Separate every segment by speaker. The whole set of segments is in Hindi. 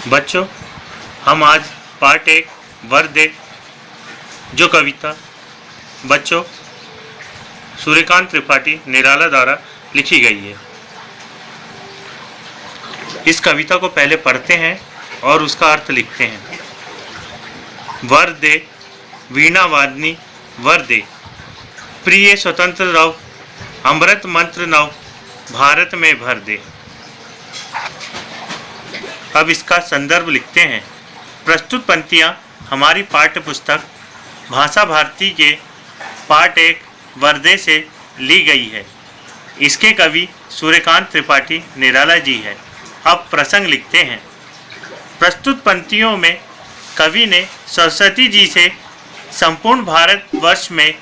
Speaker 1: बच्चों, हम आज पार्ट 1 वर दे जो कविता बच्चों सूर्यकांत त्रिपाठी निराला द्वारा लिखी गई है। इस कविता को पहले पढ़ते हैं और उसका अर्थ लिखते हैं। वर दे वीणा वादनी वर दे, प्रिय स्वतंत्र रव, अमृत मंत्र नव भारत में भर दे। अब इसका संदर्भ लिखते हैं। प्रस्तुत पंक्तियाँ हमारी पाठ्य पुस्तक भाषा भारती के पार्ट 1 वर्दे से ली गई है। इसके कवि सूर्यकांत त्रिपाठी निराला जी है। अब प्रसंग लिखते हैं। प्रस्तुत पंक्तियों में कवि ने सरस्वती जी से संपूर्ण भारतवर्ष में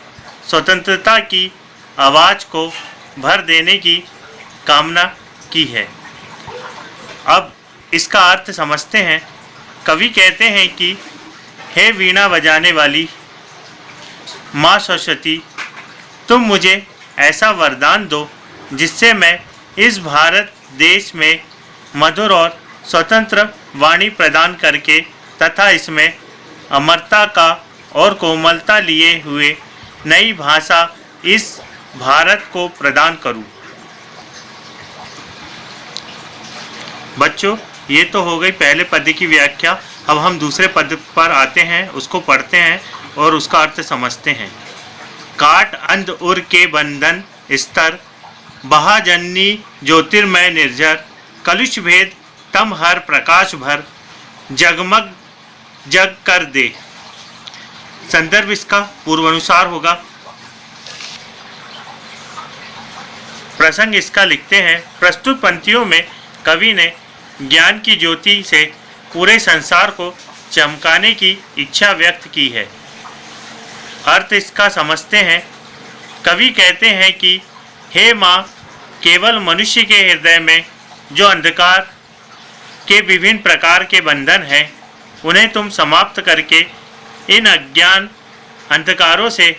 Speaker 1: स्वतंत्रता की आवाज़ को भर देने की कामना की है। अब इसका अर्थ समझते हैं। कवि कहते हैं कि हे वीणा बजाने वाली माँ सरस्वती, तुम मुझे ऐसा वरदान दो जिससे मैं इस भारत देश में मधुर और स्वतंत्र वाणी प्रदान करके तथा इसमें अमरता का और कोमलता लिए हुए नई भाषा इस भारत को प्रदान करूं। बच्चों, ये तो हो गई पहले पद की व्याख्या। अब हम दूसरे पद पर आते हैं, उसको पढ़ते हैं और उसका अर्थ समझते हैं। काट अंध उर के बंधन स्तर, बहाजन्नी ज्योतिर्मय निर्जर, कलुष भेद तम हर प्रकाश भर, जगमग जग कर दे। संदर्भ इसका पूर्वानुसार होगा। प्रसंग इसका लिखते हैं। प्रस्तुत पंक्तियों में कवि ने ज्ञान की ज्योति से पूरे संसार को चमकाने की इच्छा व्यक्त की है। अर्थ इसका समझते हैं। कवि कहते हैं कि हे माँ, केवल मनुष्य के हृदय में जो अंधकार के विभिन्न प्रकार के बंधन हैं, उन्हें तुम समाप्त करके इन अज्ञान अंधकारों से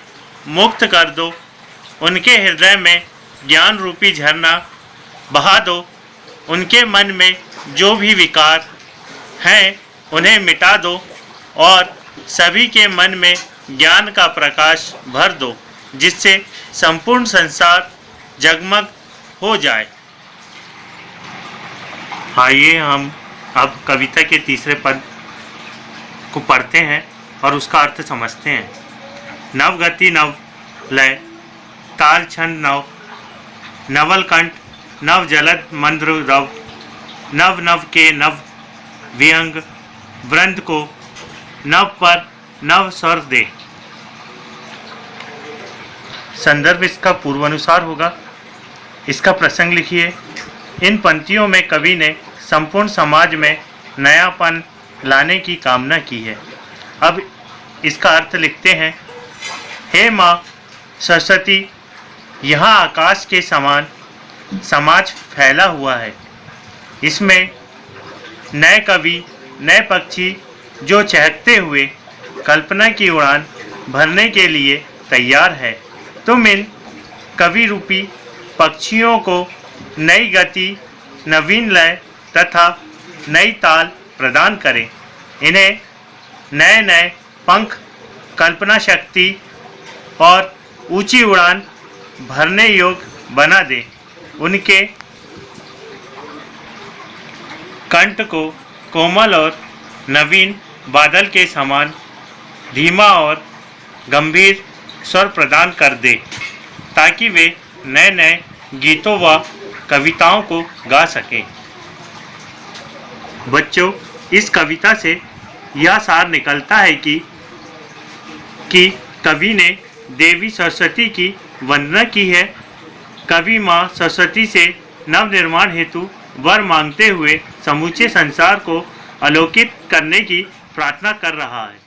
Speaker 1: मुक्त कर दो। उनके हृदय में ज्ञान रूपी झरना बहा दो। उनके मन में जो भी विकार हैं उन्हें मिटा दो और सभी के मन में ज्ञान का प्रकाश भर दो, जिससे संपूर्ण संसार जगमग हो जाए। आइए हम अब कविता के तीसरे पद को पढ़ते हैं और उसका अर्थ समझते हैं। नव गति नव लय, ताल छंद नव, नवल कंठ नव जलद मंद्र रव, नव नव के नव विहंग वृंद को नव पर नव स्वर दे। संदर्भ इसका पूर्वानुसार होगा। इसका प्रसंग लिखिए। इन पंक्तियों में कवि ने संपूर्ण समाज में नयापन लाने की कामना की है। अब इसका अर्थ लिखते हैं। हे माँ सरस्वती, यहाँ आकाश के समान समाज फैला हुआ है। इसमें नए कवि, नए पक्षी जो चहकते हुए कल्पना की उड़ान भरने के लिए तैयार है। तुम इन कवि रूपी पक्षियों को नई गति, नवीन लय तथा नई ताल प्रदान करें। इन्हें नए नए पंख, कल्पना शक्ति और ऊंची उड़ान भरने योग्य बना दे। उनके कंठ को कोमल और नवीन बादल के समान धीमा और गंभीर स्वर प्रदान कर दे, ताकि वे नए नए गीतों व कविताओं को गा सकें। बच्चों, इस कविता से यह सार निकलता है कि कवि ने देवी सरस्वती की वंदना की है। कवि माँ सरस्वती से नव निर्माण हेतु वर मांगते हुए समूचे संसार को आलोकित करने की प्रार्थना कर रहा है।